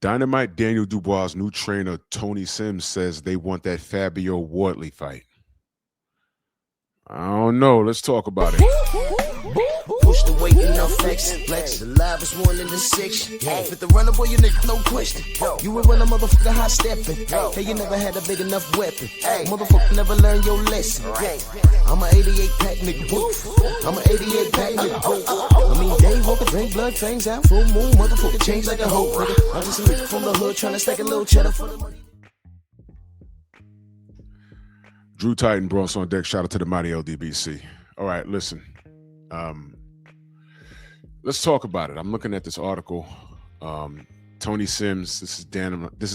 Dynamite Daniel Dubois' new trainer, Tony Sims, says they want that Fabio Wardley fight. I don't know. Let's talk about it. Push the weight and no flex. Flex the live is one in the six. Fit the runner, boy, you nigga, no question. You would run a motherfucker hot stepping. Hey, you never had a big enough weapon. Motherfucker never learned your lesson. I'm a 88 pack nigga. I'm a 88 pack nigga. I mean, Dave Walker drink blood trains out. Full moon, motherfucker change like a hoe. I'm just a nigga from the hood trying to stack a little cheddar for the money. Drew Titan, Bronx on deck. Shout out to the mighty LDBC. All right, listen. Let's talk about it. I'm looking at this article. Tony Sims, this is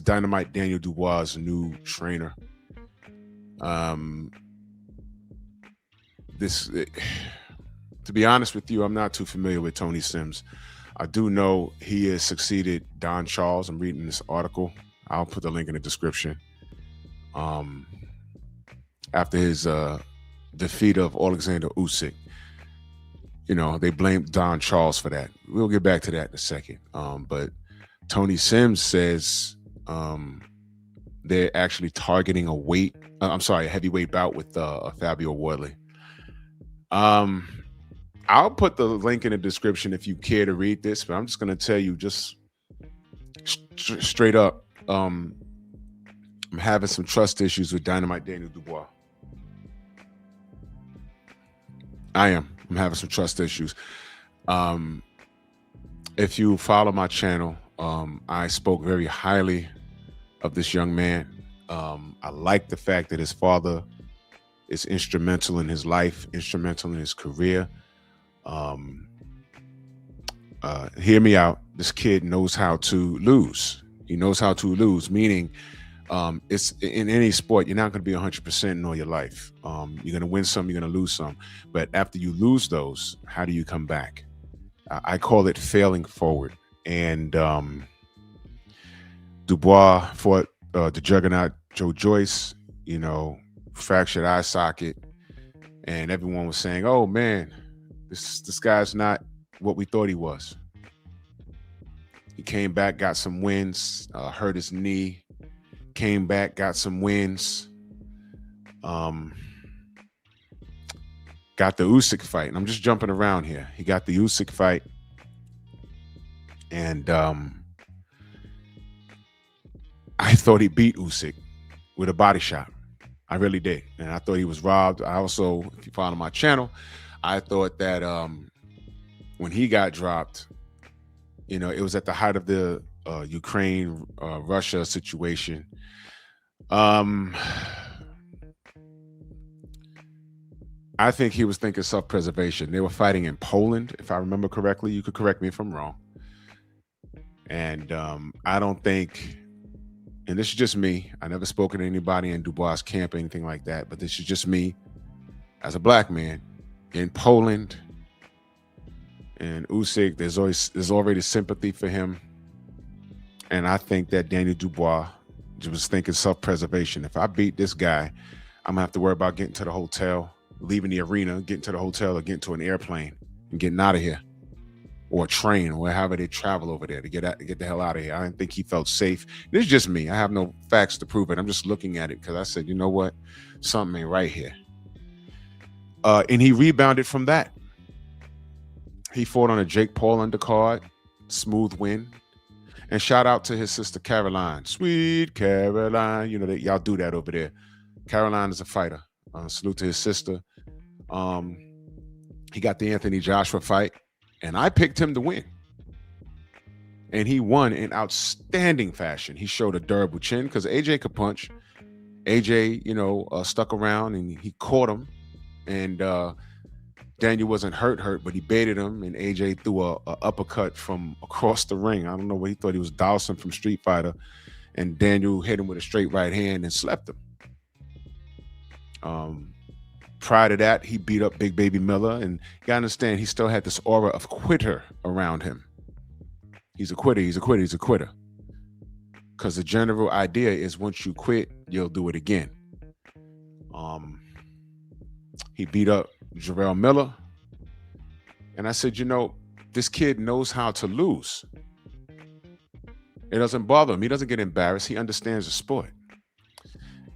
Dynamite Daniel Dubois' new trainer. To be honest with you, I'm not too familiar with Tony Sims. I do know he has succeeded Don Charles. I'm reading this article. I'll put the link in the description. After his defeat of Alexander Usyk, they blamed Don Charles for that. We'll get back to that in a second. But Tony Sims says they're actually targeting a heavyweight bout with Fabio Wardley. I'll put the link in the description if you care to read this, but I'm just going to tell you just straight up, I'm having some trust issues with Dynamite Daniel Dubois. I'm having some trust issues. If you follow my channel, I spoke very highly of this young man. I like the fact that his father is instrumental in his life, instrumental in his career. Hear me out. This kid knows how to lose. He knows how to lose, meaning it's in any sport, you're not going to be 100% in all your life. You're going to win some, you're going to lose some. But after you lose those, how do you come back? I call it failing forward. And Dubois fought the juggernaut Joe Joyce, fractured eye socket. And everyone was saying, oh, man, this guy's not what we thought he was. He came back, got some wins, hurt his knee. Came back, got some wins. Got the Usyk fight. And I'm just jumping around here. He got the Usyk fight. And I thought he beat Usyk with a body shot. I really did. And I thought he was robbed. I also, if you follow my channel, I thought that when he got dropped, it was at the height of the Ukraine, Russia situation. I think he was thinking self-preservation. They were fighting in Poland, if I remember correctly. You could correct me if I'm wrong. And I don't think, and this is just me, I never spoken to anybody in Dubois' camp or anything like that, but this is just me as a black man in Poland. And Usyk, there's already sympathy for him. And I think that Daniel Dubois was thinking self-preservation. If I beat this guy, I'm gonna have to worry about getting to the hotel, leaving the arena, getting to the hotel, or getting to an airplane and getting out of here, or a train, or however they travel over there to get the hell out of here. I didn't think he felt safe. This is just me. I have no facts to prove it. I'm just looking at it because I said, you know what, something ain't right here. And he rebounded from that. He fought on a Jake Paul undercard, smooth win. And shout out to his sister Caroline, sweet Caroline. Y'all do that over there. Caroline is a fighter. Salute to his sister. He got the Anthony Joshua fight, and I picked him to win. And he won in outstanding fashion. He showed a durable chin because AJ could punch. AJ, stuck around and he caught him. And Daniel wasn't hurt, but he baited him, and AJ threw a uppercut from across the ring. I don't know what he thought he was Dawson from Street Fighter, and Daniel hit him with a straight right hand and slept him. Prior to that, he beat up Big Baby Miller, and you gotta understand, he still had this aura of quitter around him. He's a quitter, he's a quitter, he's a quitter. Because the general idea is once you quit, you'll do it again. He beat up Jarrell Miller. And I said, this kid knows how to lose. It doesn't bother him. He doesn't get embarrassed. He understands the sport.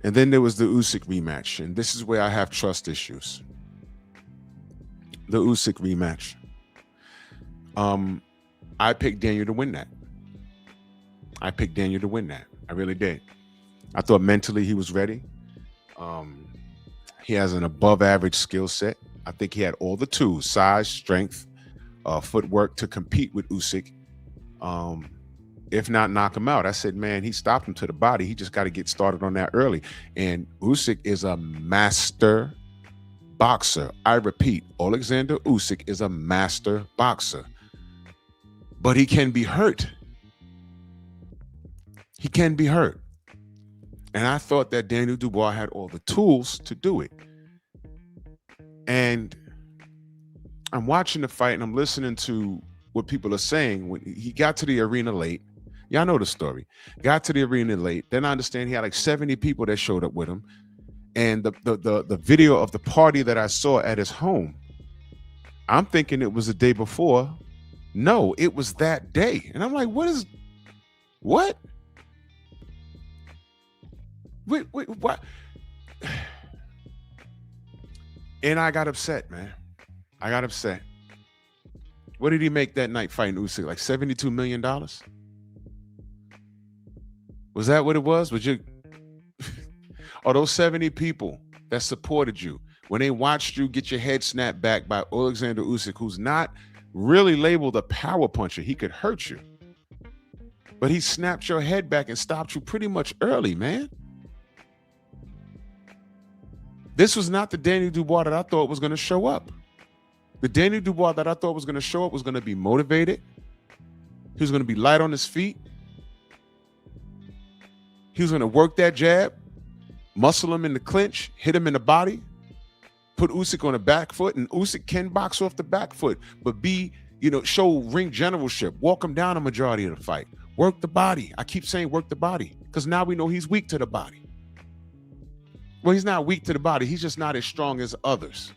And then there was the Usyk rematch, and this is where I have trust issues. The Usyk rematch. I picked Daniel to win that. I picked Daniel to win that. I really did. I thought mentally he was ready. He has an above average skill set. I think he had all the tools, size, strength, footwork to compete with Usyk. If not knock him out. I said, man, he stopped him to the body. He just got to get started on that early. And Usyk is a master boxer. I repeat, Alexander Usyk is a master boxer. But he can be hurt. He can be hurt. And I thought that Daniel Dubois had all the tools to do it. And I'm watching the fight and I'm listening to what people are saying. When he got to the arena late, y'all know the story. Got to the arena late. Then I understand he had like 70 people that showed up with him. And the video of the party that I saw at his home, I'm thinking it was the day before. No, it was that day. And I'm like, what? Wait, what? And I got upset, man. I got upset. What did he make that night fighting Usyk? Like $72 million? Was that what it was? Are those 70 people that supported you, when they watched you get your head snapped back by Alexander Usyk, who's not really labeled a power puncher, he could hurt you, but he snapped your head back and stopped you pretty much early, man. This was not the Daniel Dubois that I thought was going to show up. The Daniel Dubois that I thought was going to show up was going to be motivated. He was going to be light on his feet. He was going to work that jab, muscle him in the clinch, hit him in the body, put Usyk on the back foot, and Usyk can box off the back foot, but show ring generalship, walk him down a majority of the fight, work the body. I keep saying work the body because now we know he's weak to the body. Well, he's not weak to the body. He's just not as strong as others.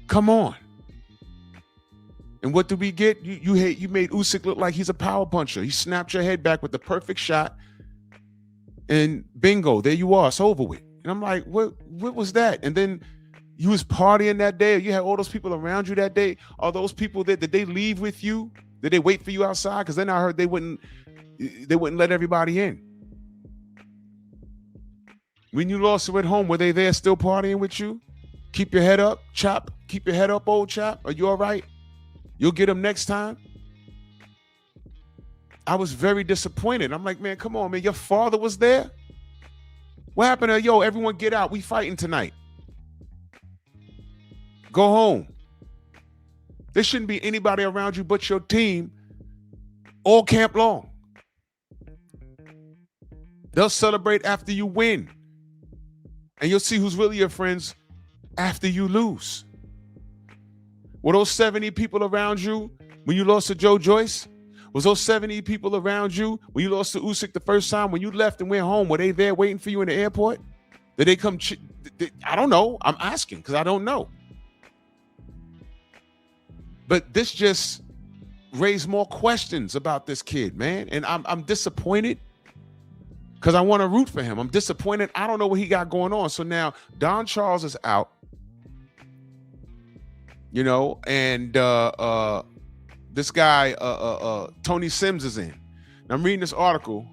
Come on. And what did we get? You made Usyk look like he's a power puncher. He snapped your head back with the perfect shot. And bingo, there you are. It's over with. And I'm like, what was that? And then you was partying that day. You had all those people around you that day. Are those people did they leave with you? Did they wait for you outside? Because then I heard they wouldn't let everybody in. When you lost it at home, were they there still partying with you? Keep your head up, chap. Keep your head up, old chap. Are you all right? You'll get them next time. I was very disappointed. I'm like, man, come on, man. Your father was there? What happened to, everyone get out. We fighting tonight. Go home. There shouldn't be anybody around you but your team all camp long. They'll celebrate after you win. And you'll see who's really your friends after you lose. Were those 70 people around you when you lost to Joe Joyce? Was those 70 people around you when you lost to Usyk the first time? When you left and went home, were they there waiting for you in the airport? Did they come? I don't know. I'm asking because I don't know. But this just raised more questions about this kid, man. And I'm disappointed because I want to root for him. I'm disappointed. I don't know what he got going on. So now Don Charles is out, and this guy, Tony Sims, is in. Now, I'm reading this article.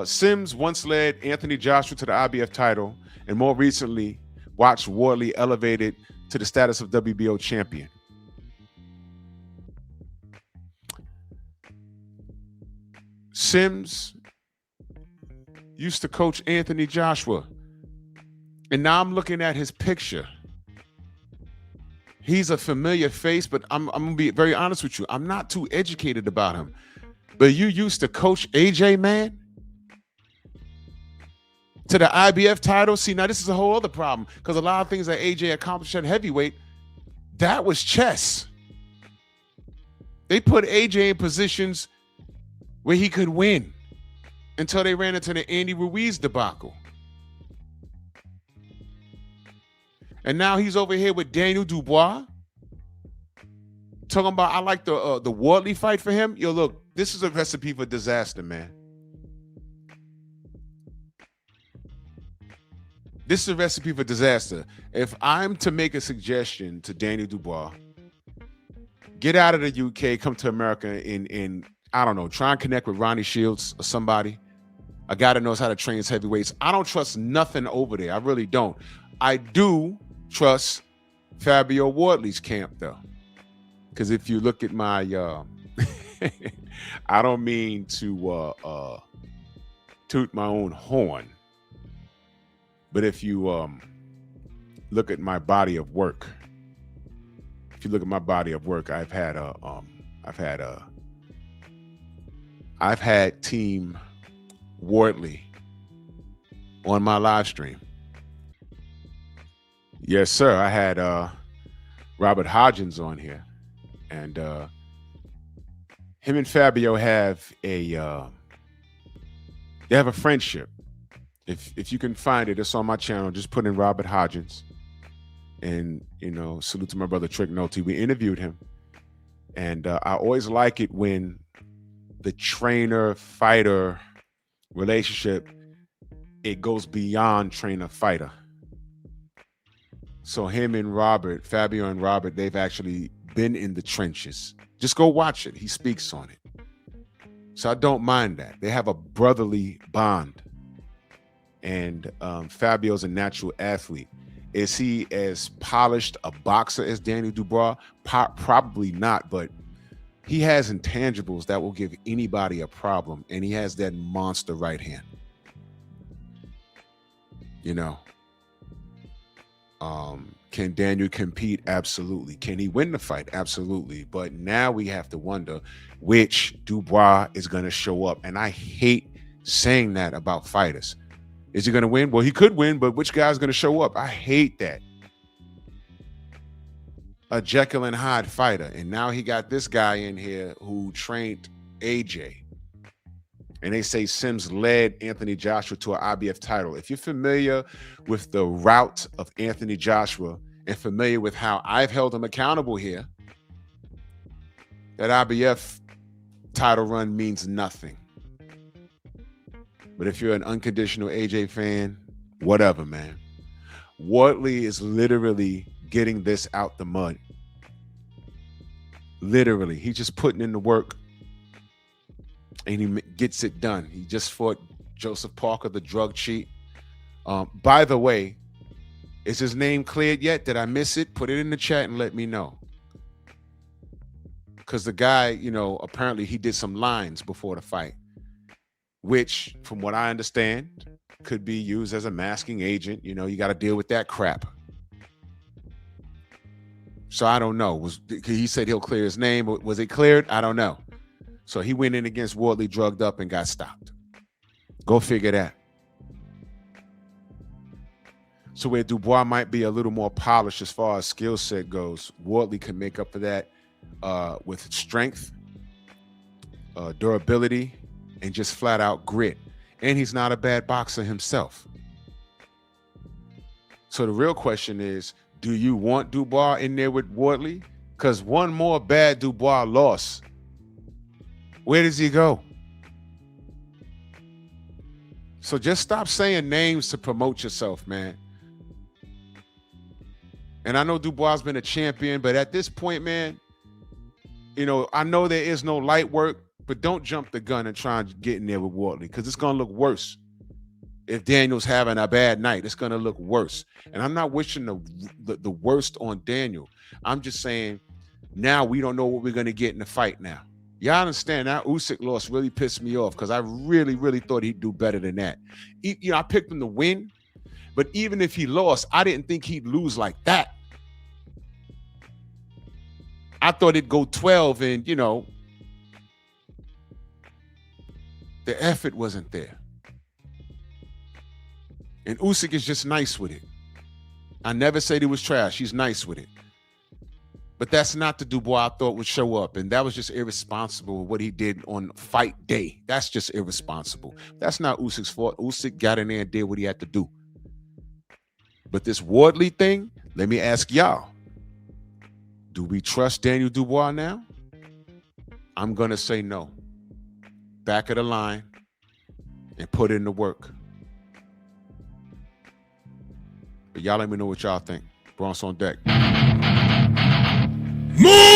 Sims once led Anthony Joshua to the IBF title and more recently watched Wardley elevated to the status of WBO champion. Sims used to coach Anthony Joshua. And now I'm looking at his picture. He's a familiar face, but I'm going to be very honest with you. I'm not too educated about him. But you used to coach AJ, man? To the IBF title? See, now this is a whole other problem because a lot of things that AJ accomplished at heavyweight, that was chess. They put AJ in positions where he could win until they ran into the Andy Ruiz debacle. And now he's over here with Daniel Dubois, Talking about I like the Wardley fight for him. Yo, look, this is a recipe for disaster, man. This is a recipe for disaster. If I'm to make a suggestion to Daniel Dubois, get out of the UK, come to America, and I don't know, try and connect with Ronnie Shields or somebody, a guy that knows how to train his heavyweights. I don't trust nothing over there. I really don't. I do trust Fabio Wardley's camp, though. Because if you look at my, I don't mean to toot my own horn, but if you look at my body of work, I've had Team Wardley on my live stream. Yes, sir. I had Robert Hodgins on here, and him and Fabio have they have a friendship. If you can find it, it's on my channel. Just put in Robert Hodgins, and salute to my brother Trick Nolte. We interviewed him, and I always like it when the trainer fighter relationship, it goes beyond trainer fighter. So him and Robert, Fabio and Robert, they've actually been in the trenches. Just go watch it. He speaks on it. So I don't mind that. They have a brotherly bond. And Fabio's a natural athlete. Is he as polished a boxer as Daniel Dubois? Probably not, but he has intangibles that will give anybody a problem. And he has that monster right hand. Can Daniel compete? Absolutely. Can he win the fight? Absolutely. But now we have to wonder which Dubois is going to show up. And I hate saying that about fighters. Is he going to win? Well, he could win, but which guy's going to show up? I hate that. A Jekyll and Hyde fighter. And now he got this guy in here who trained AJ. And they say Sims led Anthony Joshua to an IBF title. If you're familiar with the route of Anthony Joshua and familiar with how I've held him accountable here, that IBF title run means nothing. But if you're an unconditional AJ fan, whatever, man. Wardley is literally getting this out the mud. Literally. He's just putting in the work. And he gets it done. He just fought Joseph Parker, the drug cheat. By the way, is his name cleared yet? Did I miss it? Put it in the chat and let me know. Because the guy, apparently he did some lines before the fight, which, from what I understand, could be used as a masking agent. You got to deal with that crap. So I don't know. He said he'll clear his name. Was it cleared? I don't know. So he went in against Wardley, drugged up, and got stopped. Go figure that. So where Dubois might be a little more polished as far as skill set goes, Wardley can make up for that with strength, durability, and just flat out grit. And he's not a bad boxer himself. So the real question is, do you want Dubois in there with Wardley? Because one more bad Dubois loss, where does he go? So just stop saying names to promote yourself, man. And I know Dubois has been a champion, but at this point, man, I know there is no light work, but don't jump the gun and try and get in there with Wardley, because it's going to look worse. If Daniel's having a bad night, it's going to look worse. And I'm not wishing the worst on Daniel. I'm just saying now we don't know what we're going to get in the fight now. Y'all understand that Usyk loss really pissed me off because I really, really thought he'd do better than that. I picked him to win, but even if he lost, I didn't think he'd lose like that. I thought it'd go 12 and, the effort wasn't there. And Usyk is just nice with it. I never said he was trash. He's nice with it. But that's not the Dubois I thought would show up. And that was just irresponsible what he did on fight day. That's just irresponsible. That's not Usyk's fault. Usyk got in there and did what he had to do. But this Wardley thing, let me ask y'all. Do we trust Daniel Dubois now? I'm going to say no. Back of the line and put in the work. But y'all let me know what y'all think. Bronx on deck. Move!